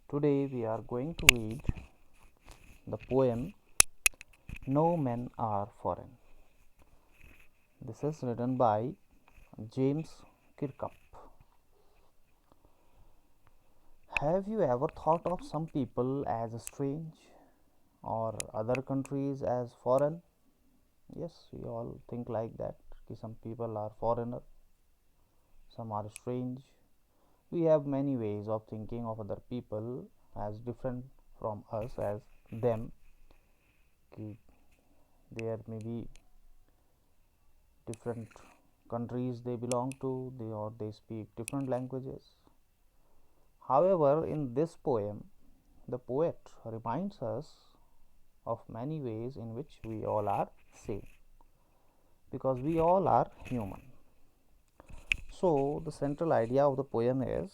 Today we are going to read the poem No Men Are Foreign. This is written by James Kirkup. Have you ever thought of some people as strange or other countries as foreign? Yes, we all think like that. Some people are foreigner, some are strange. We have many ways of thinking of other people as different from us as them. There may be different countries they belong to, or they speak different languages. However, in this poem, the poet reminds us of many ways in which we all are same, because we all are human. So, the central idea of the poem is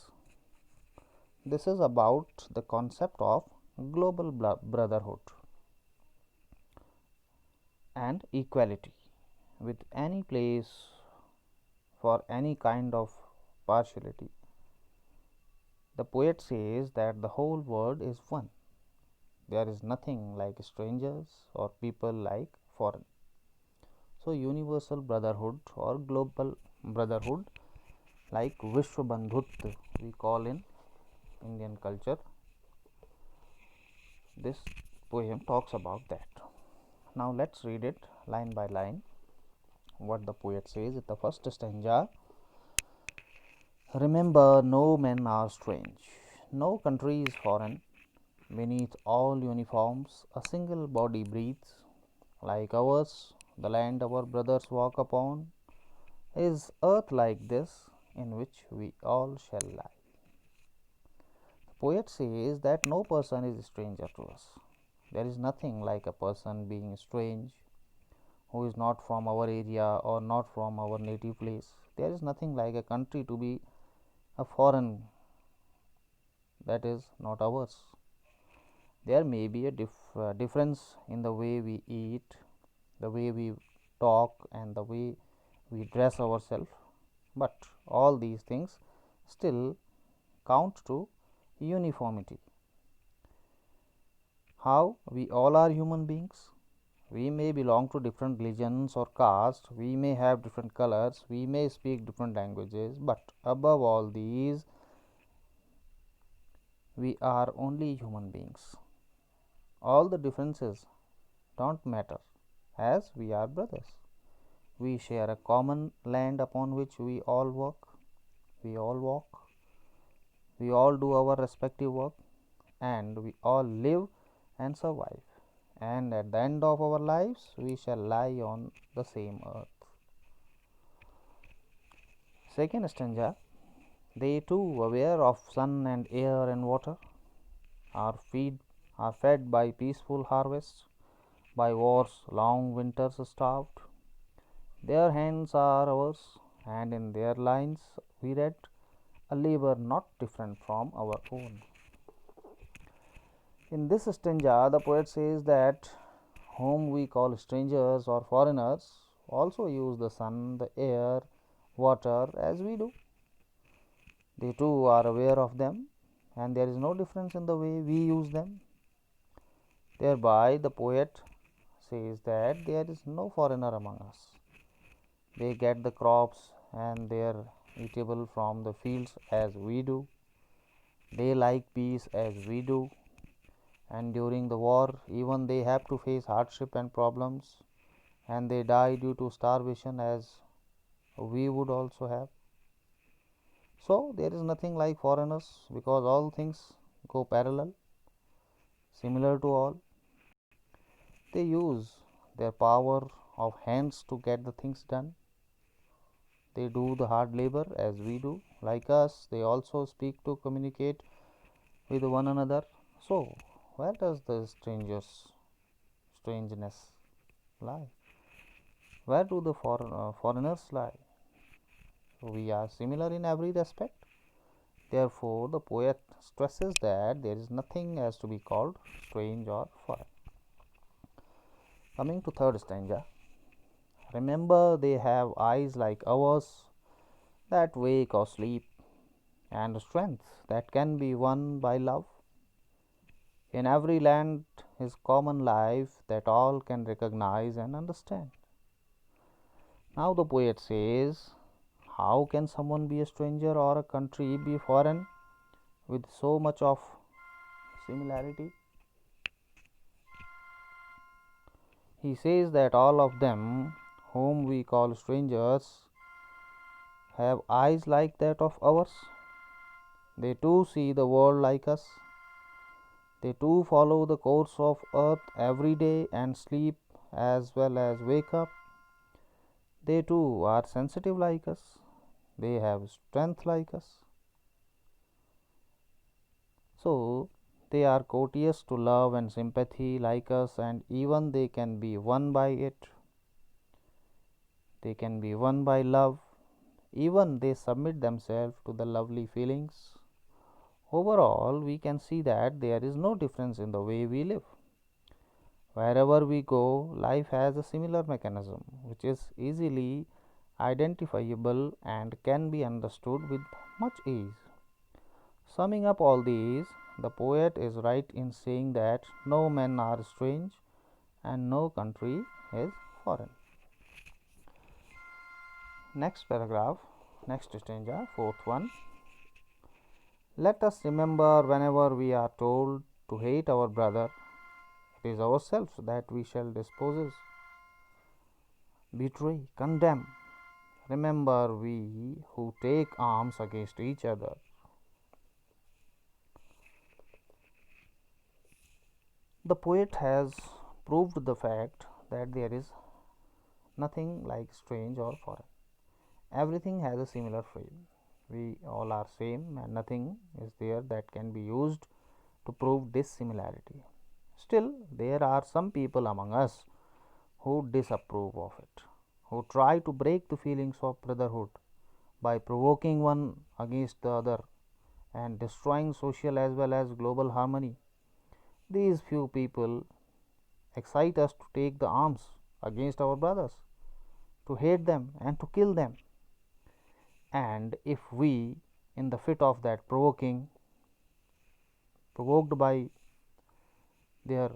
this is about the concept of global brotherhood and equality with any place for any kind of partiality. The poet says that the whole world is one. There is nothing like strangers or people like foreign. So, universal brotherhood or global brotherhood, like Vishwa Bandhut, we call in Indian culture. This poem talks about that. Now, let's read it line by line. What the poet says in the first stanza: Remember, no men are strange, no country is foreign. Beneath all uniforms, a single body breathes. Like ours, the land our brothers walk upon, is earth like this in which we all shall lie. The poet says that no person is a stranger to us. There is nothing like a person being strange who is not from our area or not from our native place. There is nothing like a country to be a foreign that is not ours. There may be a difference in the way we eat, the way we talk, and the way we dress ourselves, but all these things still count to uniformity. How we all are human beings. We may belong to different religions or castes, we may have different colors, we may speak different languages, but above all these, we are only human beings. All the differences don't matter, as we are brothers. We share a common land upon which we all work, we all walk, we all do our respective work, and we all live and survive. And at the end of our lives, we shall lie on the same earth. Second stanza: They too, aware of sun and air and water, are fed by peaceful harvests, by war's long winters starved. Their hands are ours, and in their lines we read a labor not different from our own. In this stanza, the poet says that whom we call strangers or foreigners also use the sun, the air, water as we do. They too are aware of them, and there is no difference in the way we use them. Thereby, the poet says that there is no foreigner among us. They get the crops and their eatable from the fields as we do. They like peace as we do. And during the war, even they have to face hardship and problems, and they die due to starvation as we would also have. So, there is nothing like foreigners, because all things go parallel, similar to all. They use their power of hands to get the things done. They do the hard labor as we do. Like us, they also speak to communicate with one another. So, where does the strangeness lie? Where do the foreigners lie? We are similar in every respect. Therefore, the poet stresses that there is nothing as to be called strange or foreign. Coming to third stanza: Remember, they have eyes like ours that wake or sleep, and strength that can be won by love. In every land is common life that all can recognize and understand. Now the poet says, how can someone be a stranger or a country be foreign with so much of similarity? He says that all of them, whom we call strangers, have eyes like that of ours. They too see the world like us. They too follow the course of earth every day and sleep as well as wake up. They too are sensitive like us. They have strength like us. So, they are courteous to love and sympathy like us, and even they can be won by it. They can be won by love. Even they submit themselves to the lovely feelings. Overall, we can see that there is no difference in the way we live. Wherever we go, life has a similar mechanism which is easily identifiable and can be understood with much ease. Summing up all these, the poet is right in saying that no men are strange and no country is foreign. Next paragraph, next stanza, fourth one. Let us remember whenever we are told to hate our brother, it is ourselves that we shall dispose, betray, condemn. Remember we who take arms against each other. The poet has proved the fact that there is nothing like strange or foreign. Everything has a similar feel. We all are same and nothing is there that can be used to prove dissimilarity. Still, there are some people among us who disapprove of it, who try to break the feelings of brotherhood by provoking one against the other and destroying social as well as global harmony. These few people excite us to take the arms against our brothers, to hate them and to kill them. And if we, in the fit of that provoked by their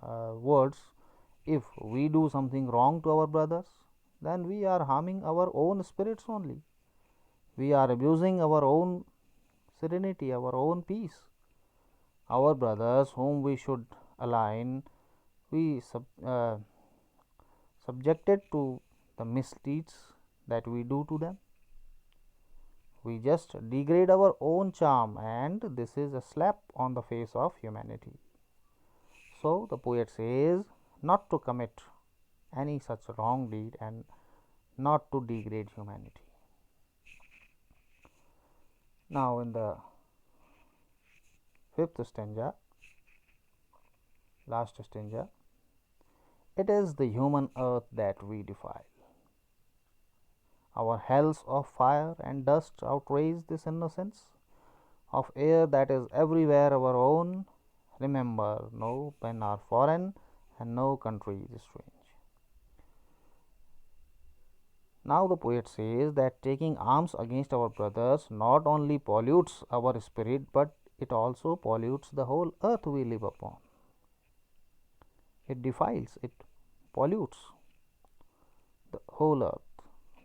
words, if we do something wrong to our brothers, then we are harming our own spirits only. We are abusing our own serenity, our own peace. Our brothers, whom we should align, we subjected to the misdeeds that we do to them. We just degrade our own charm, and this is a slap on the face of humanity. So, the poet says not to commit any such wrong deed and not to degrade humanity. Now, in the fifth stanza, last stanza, it is the human earth that we defile. Our hells of fire and dust outrage this innocence of air that is everywhere our own. Remember, no men are foreign and no country is strange. Now the poet says that taking arms against our brothers not only pollutes our spirit but it also pollutes the whole earth we live upon. It defiles, it pollutes the whole earth.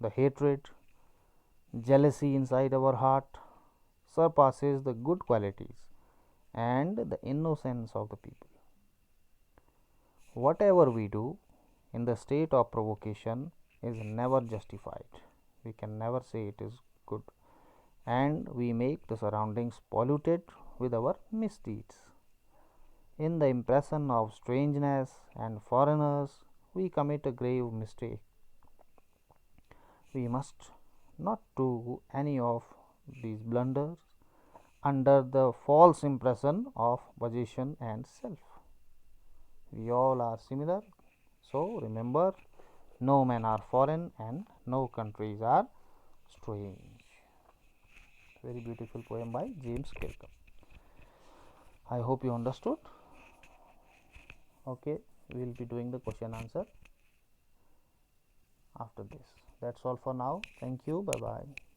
The hatred, jealousy inside our heart surpasses the good qualities and the innocence of the people. Whatever we do in the state of provocation is never justified. We can never say it is good, and we make the surroundings polluted with our misdeeds. In the impression of strangeness and foreigners, we commit a grave mistake. We must not do any of these blunders under the false impression of position and self. We all are similar, so remember, no men are foreign and no countries are strange. Very beautiful poem by James Kirkham. I hope you understood. Okay, we will be doing the question answer after this. That's all for now. Thank you. Bye bye.